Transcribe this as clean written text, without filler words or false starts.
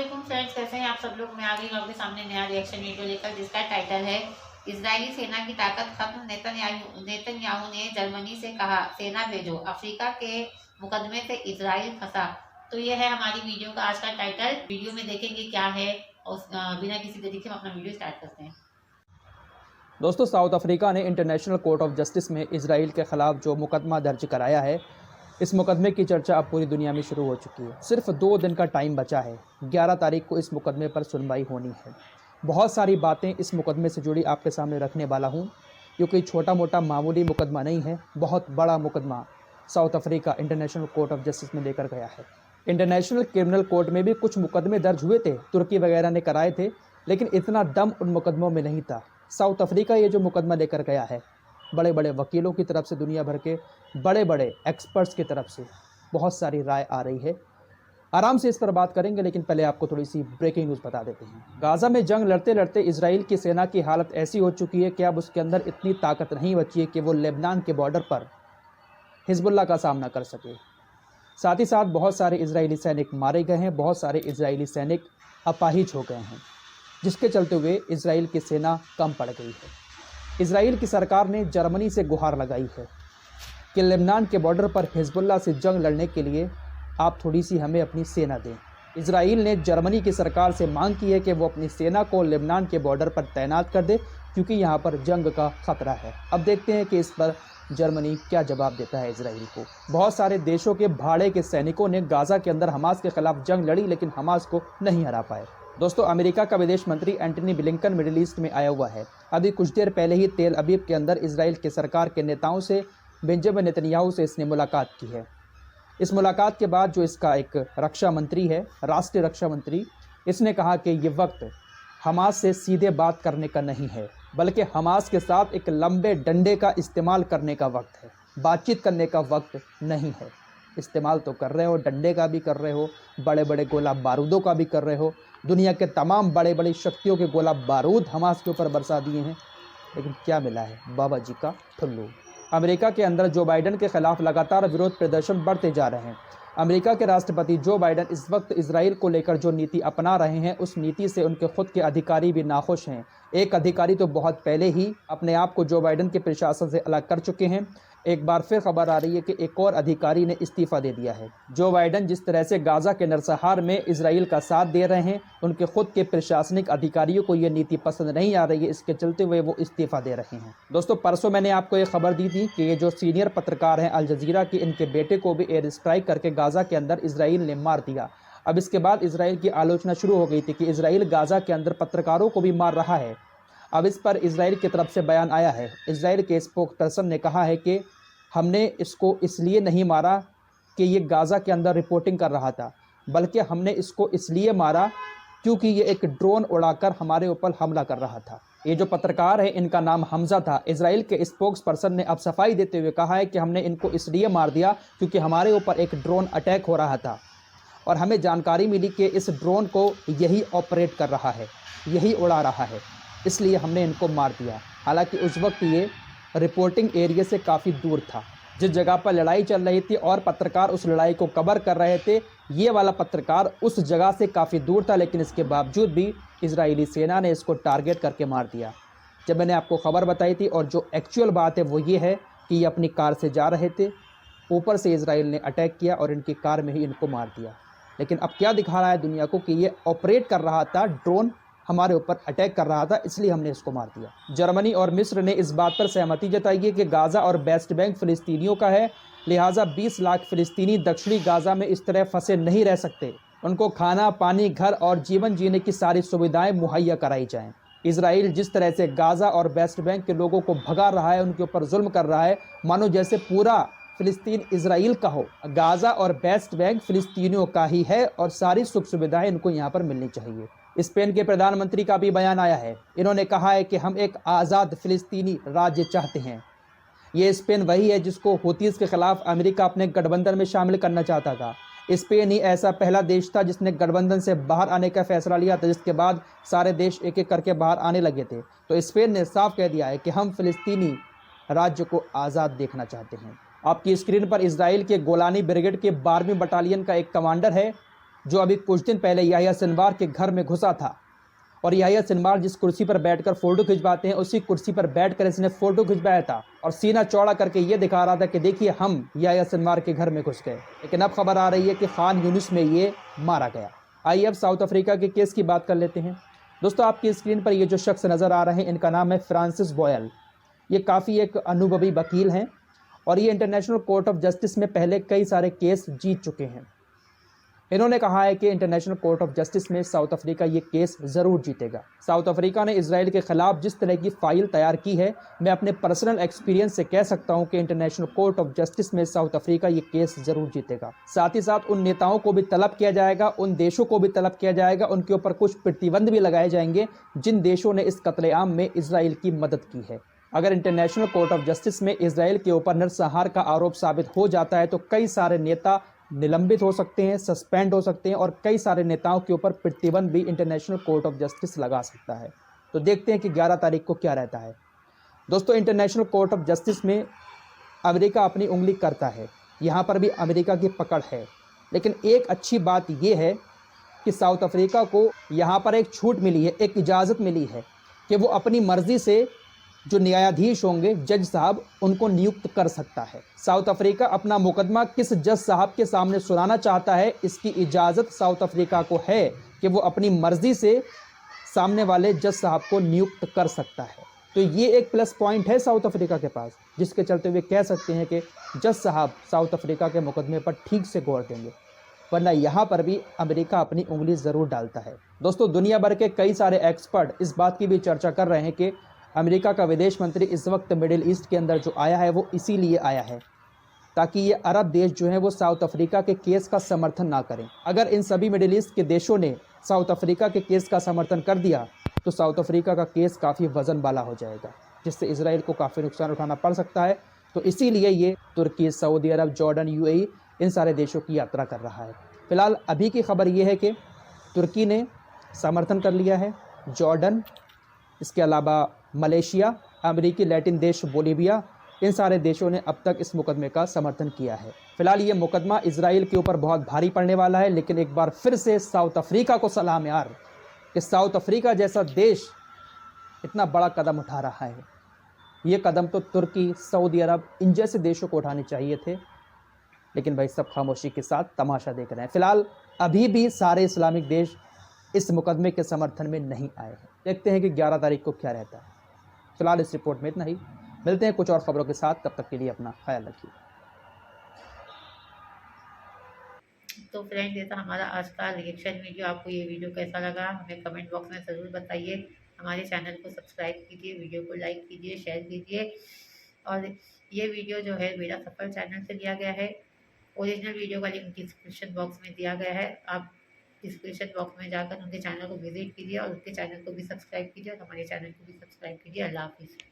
अस्सलाम फ्रेंड्स, कैसे हैं आप सब लोग। मैं आ गई हूँ आपके सामने नया रिएक्शन वीडियो लेकर, जिसका टाइटल है इजरायली सेना की ताकत खत्म। नेतन्याहू ने जर्मनी से कहा सेना भेजो, अफ्रीका के मुकदमे से इजराइल फंसा। तो ये है हमारी वीडियो का आज का टाइटल। वीडियो में देखेंगे क्या है और बिना किसी देरी के हम अपना वीडियो स्टार्ट करते हैं। दोस्तों, साउथ अफ्रीका ने इंटरनेशनल कोर्ट ऑफ जस्टिस में इजराइल के ख़िलाफ़ जो मुकदमा दर्ज कराया है, इस मुकदमे की चर्चा अब पूरी दुनिया में शुरू हो चुकी है। सिर्फ 2 दिन का टाइम बचा है। 11 तारीख को इस मुकदमे पर सुनवाई होनी है। बहुत सारी बातें इस मुकदमे से जुड़ी आपके सामने रखने वाला हूँ, क्योंकि छोटा मोटा मामूली मुकदमा नहीं है, बहुत बड़ा मुकदमा south Africa international court of justice में लेकर गया है। इंटरनेशनल क्रिमिनल कोर्ट में भी कुछ मुकदमे दर्ज हुए थे, तुर्की वगैरह ने कराए थे, लेकिन इतना दम उन मुकदमों में नहीं था। साउथ अफ्रीका ये जो मुकदमा लेकर गया है, बड़े बड़े वकीलों की तरफ से, दुनिया भर के बड़े बड़े एक्सपर्ट्स की तरफ से बहुत सारी राय आ रही है। आराम से इस पर बात करेंगे, लेकिन पहले आपको थोड़ी सी ब्रेकिंग न्यूज़ बता देते हैं। गाज़ा में जंग लड़ते लड़ते इजराइल की सेना की हालत ऐसी हो चुकी है कि अब उसके अंदर इतनी ताकत नहीं बची है कि वो लेबनान के बॉर्डर पर हिजबुल्लाह का सामना कर सके। साथ ही साथ बहुत सारे इजरायली सैनिक मारे गए हैं, बहुत सारे इजरायली सैनिक अपाहिज हो गए हैं, जिसके चलते हुए इजराइल की सेना कम पड़ गई है। इजराइल की सरकार ने जर्मनी से गुहार लगाई है कि लेबनान के बॉर्डर पर हिजबुल्लाह से जंग लड़ने के लिए आप थोड़ी सी हमें अपनी सेना दें। इजराइल ने जर्मनी की सरकार से मांग की है कि वो अपनी सेना को लेबनान के बॉर्डर पर तैनात कर दे, क्योंकि यहाँ पर जंग का खतरा है। अब देखते हैं कि इस पर जर्मनी क्या जवाब देता है इजराइल को। बहुत सारे देशों के भाड़े के सैनिकों ने गाज़ा के अंदर हमास के खिलाफ जंग लड़ी, लेकिन हमास को नहीं हरा पाए। दोस्तों, अमेरिका का विदेश मंत्री एंटनी ब्लिंकन मिडिल ईस्ट में आया हुआ है। अभी कुछ देर पहले ही तेल अवीव के अंदर इजराइल की सरकार के नेताओं से, बेंजामिन नेतन्याहू से इसने मुलाकात की है। इस मुलाकात के बाद जो इसका एक रक्षा मंत्री है, राष्ट्रीय रक्षा मंत्री, इसने कहा कि ये वक्त हमास से सीधे बात करने का नहीं है, बल्कि हमास के साथ एक लंबे डंडे का इस्तेमाल करने का वक्त है, बातचीत करने का वक्त नहीं है। इस्तेमाल तो कर रहे हो, डंडे का भी कर रहे हो, बड़े बड़े गोला बारूदों का भी कर रहे हो, दुनिया के तमाम बड़े बड़ी शक्तियों के गोला बारूद हमास के ऊपर बरसा दिए हैं, लेकिन क्या मिला है? बाबा जी का ठुल्लू। अमेरिका के अंदर जो बाइडन के खिलाफ लगातार विरोध प्रदर्शन बढ़ते जा रहे हैं। अमेरिका के राष्ट्रपति जो बाइडन इस वक्त इजराइल को लेकर जो नीति अपना रहे हैं, उस नीति से उनके खुद के अधिकारी भी नाखुश हैं। एक अधिकारी तो बहुत पहले ही अपने आप को जो बाइडन के प्रशासन से अलग कर चुके हैं। एक बार फिर खबर आ रही है कि एक और अधिकारी ने इस्तीफा दे दिया है। जो बाइडन जिस तरह से गाज़ा के नरसंहार में इजराइल का साथ दे रहे हैं, उनके खुद के प्रशासनिक अधिकारियों को ये नीति पसंद नहीं आ रही है, इसके चलते हुए वो इस्तीफा दे रहे हैं। दोस्तों, परसों मैंने आपको ये खबर दी थी कि ये जो सीनियर पत्रकार हैं अल जजीरा की, इनके बेटे को भी एयर स्ट्राइक करके गाज़ा के अंदर इजराइल ने मार दिया। अब इसके बाद इजराइल की आलोचना शुरू हो गई थी कि इजराइल गाज़ा के अंदर पत्रकारों को भी मार रहा है। अब इस पर इजराइल की तरफ से बयान आया है। इजराइल के स्पोक पर्सन ने कहा है कि हमने इसको इसलिए नहीं मारा कि ये गाज़ा के अंदर रिपोर्टिंग कर रहा था, बल्कि हमने इसको इसलिए मारा क्योंकि ये एक ड्रोन उड़ाकर हमारे ऊपर हमला कर रहा था। ये जो पत्रकार है, इनका नाम हमजा था। इजराइल के स्पोक्स पर्सन ने अब सफाई देते हुए कहा है कि हमने इनको इसलिए मार दिया क्योंकि हमारे ऊपर एक ड्रोन अटैक हो रहा था और हमें जानकारी मिली कि इस ड्रोन को यही ऑपरेट कर रहा है, यही उड़ा रहा है, इसलिए हमने इनको मार दिया। हालांकि उस वक्त ये रिपोर्टिंग एरिया से काफ़ी दूर था, जिस जगह पर लड़ाई चल रही थी और पत्रकार उस लड़ाई को कवर कर रहे थे, ये वाला पत्रकार उस जगह से काफ़ी दूर था, लेकिन इसके बावजूद भी इजरायली सेना ने इसको टारगेट करके मार दिया। जब मैंने आपको खबर बताई थी, और जो एक्चुअल बात है वो ये है कि ये अपनी कार से जा रहे थे, ऊपर से इजराइल ने अटैक किया और इनकी कार में ही इनको मार दिया। लेकिन अब क्या दिखा रहा है दुनिया को कि ये ऑपरेट कर रहा था, ड्रोन हमारे ऊपर अटैक कर रहा था, इसलिए हमने इसको मार दिया। जर्मनी और मिस्र ने इस बात पर सहमति जताई है कि गाज़ा और वेस्ट बैंक फ़िलिस्तीनियों का है, लिहाजा 20 लाख फ़िलिस्तीनी दक्षिणी गाज़ा में इस तरह फंसे नहीं रह सकते। उनको खाना, पानी, घर और जीवन जीने की सारी सुविधाएं मुहैया कराई जाएं। इजराइल जिस तरह से गाज़ा और वेस्ट बैंक के लोगों को भगा रहा है, उनके ऊपर जुल्म कर रहा है, मानो जैसे पूरा फ़िलिस्तीन इजराइल का हो। गाज़ा और वेस्ट बैंक फ़िलिस्तीनियों का ही है और सारी सुख सुविधाएं इनको यहाँ पर मिलनी चाहिए। स्पेन के प्रधानमंत्री का भी बयान आया है। इन्होंने कहा है कि हम एक आज़ाद फ़िलिस्तीनी राज्य चाहते हैं। ये स्पेन वही है जिसको हुतीज़ के खिलाफ अमेरिका अपने गठबंधन में शामिल करना चाहता था। स्पेन ही ऐसा पहला देश था जिसने गठबंधन से बाहर आने का फैसला लिया था, जिसके बाद सारे देश एक एक करके बाहर आने लगे थे। तो स्पेन ने साफ कह दिया है कि हम फ़िलिस्तीनी राज्य को आज़ाद देखना चाहते हैं। आपकी स्क्रीन पर इजराइल के गोलानी ब्रिगेड के 12वीं बटालियन का एक कमांडर है, जो अभी कुछ दिन पहले याह्या सिनवार के घर में घुसा था। और याह्या सिनवार जिस कुर्सी पर बैठकर फ़ोटो खिंचवाते हैं, उसी कुर्सी पर बैठकर इसने फ़ोटो खिंचवाया था और सीना चौड़ा करके ये दिखा रहा था कि देखिए हम याह्या सिनवार के घर में घुस गए। लेकिन अब खबर आ रही है कि खान यूनिस में ये मारा गया। आइए अब साउथ अफ्रीका के केस की बात कर लेते हैं। दोस्तों, आपकी स्क्रीन पर ये जो शख्स नज़र आ रहे हैं, इनका नाम है फ्रांसिस बॉयल। ये काफ़ी एक अनुभवी वकील हैं और ये इंटरनेशनल कोर्ट ऑफ जस्टिस में पहले कई सारे केस जीत चुके हैं। इन्होंने कहा है कि इंटरनेशनल कोर्ट ऑफ जस्टिस में साउथ अफ्रीका ये केस ज़रूर जीतेगा। साउथ अफ्रीका ने इजराइल के खिलाफ जिस तरह की फ़ाइल तैयार की है, मैं अपने पर्सनल एक्सपीरियंस से कह सकता हूं कि इंटरनेशनल कोर्ट ऑफ जस्टिस में साउथ अफ्रीका ये केस ज़रूर जीतेगा। साथ ही साथ उन नेताओं को भी तलब किया जाएगा, उन देशों को भी तलब किया जाएगा, उनके ऊपर कुछ प्रतिबंध भी लगाए जाएंगे जिन देशों ने इस कत्लेआम में इजराइल की मदद की है। अगर इंटरनेशनल कोर्ट ऑफ जस्टिस में इजराइल के ऊपर नरसंहार का आरोप साबित हो जाता है तो कई सारे नेता निलंबित हो सकते हैं, सस्पेंड हो सकते हैं और कई सारे नेताओं के ऊपर प्रतिबंध भी इंटरनेशनल कोर्ट ऑफ जस्टिस लगा सकता है। तो देखते हैं कि 11 तारीख को क्या रहता है। दोस्तों, इंटरनेशनल कोर्ट ऑफ जस्टिस में अमेरिका अपनी उंगली करता है, यहाँ पर भी अमेरिका की पकड़ है। लेकिन एक अच्छी बात यह है कि साउथ अफ्रीका को यहाँ पर एक छूट मिली है, एक इजाज़त मिली है कि वो अपनी मर्ज़ी से जो न्यायाधीश होंगे, जज साहब, उनको नियुक्त कर सकता है। साउथ अफ्रीका अपना मुकदमा किस जज साहब के सामने सुनाना चाहता है, इसकी इजाज़त साउथ अफ्रीका को है कि वो अपनी मर्ज़ी से सामने वाले जज साहब को नियुक्त कर सकता है। तो ये एक प्लस पॉइंट है साउथ अफ्रीका के पास, जिसके चलते हुए कह सकते हैं कि जज साहब साउथ अफ्रीका के मुकदमे पर ठीक से गौर देंगे, वरना यहाँ पर भी अमेरिका अपनी उंगली ज़रूर डालता है। दोस्तों, दुनिया भर के कई सारे एक्सपर्ट इस बात की भी चर्चा कर रहे हैं कि अमेरिका का विदेश मंत्री इस वक्त मिडिल ईस्ट के अंदर जो आया है वो इसीलिए आया है ताकि ये अरब देश जो हैं वो साउथ अफ्रीका के केस का समर्थन ना करें। अगर इन सभी मिडिल ईस्ट के देशों ने साउथ अफ्रीका के केस का समर्थन कर दिया तो साउथ अफ्रीका का केस काफ़ी वजन वाला हो जाएगा, जिससे इजराइल को काफ़ी नुकसान उठाना पड़ सकता है। तो इसीलिए ये तुर्की, सऊदी अरब, जॉर्डन, यूएई, इन सारे देशों की यात्रा कर रहा है। फिलहाल अभी की खबर ये है कि तुर्की ने समर्थन कर लिया है, जॉर्डन, इसके अलावा मलेशिया, अमेरिकी लैटिन देश बोलीविया, इन सारे देशों ने अब तक इस मुकदमे का समर्थन किया है। फिलहाल ये मुकदमा इजराइल के ऊपर बहुत भारी पड़ने वाला है, लेकिन एक बार फिर से साउथ अफ्रीका को सलाम यार कि साउथ अफ्रीका जैसा देश इतना बड़ा कदम उठा रहा है। ये कदम तो तुर्की, सऊदी अरब, इन जैसे देशों को उठाने चाहिए थे, लेकिन भाई सब खामोशी के साथ तमाशा देख रहे हैं। फिलहाल अभी भी सारे इस्लामिक देश इस मुकदमे के समर्थन में नहीं आए हैं। देखते हैं कि 11 तारीख को क्या रहता है। फिलहाल इस रिपोर्ट में इतना ही, मिलते हैं कुछ और खबरों के साथ, तब तक के लिए अपना ख्याल रखिए। तो फ्रेंड्स, ये था हमारा आज का रिएक्शन वीडियो। आपको ये वीडियो कैसा लगा हमें कमेंट बॉक्स में ज़रूर बताइए। हमारे चैनल को सब्सक्राइब कीजिए, वीडियो को लाइक कीजिए, शेयर कीजिए। और ये वीडियो जो है मेरा सफल चैनल से लिया गया है। ओरिजिनल वीडियो का लिंक डिस्क्रिप्शन बॉक्स में दिया गया है। आप डिस्क्रिप्शन बॉक्स में जाकर उनके चैनल को विजिट कीजिए और उनके चैनल को भी सब्सक्राइब कीजिए और हमारे चैनल को भी सब्सक्राइब कीजिए। अल्लाह हाफिज़।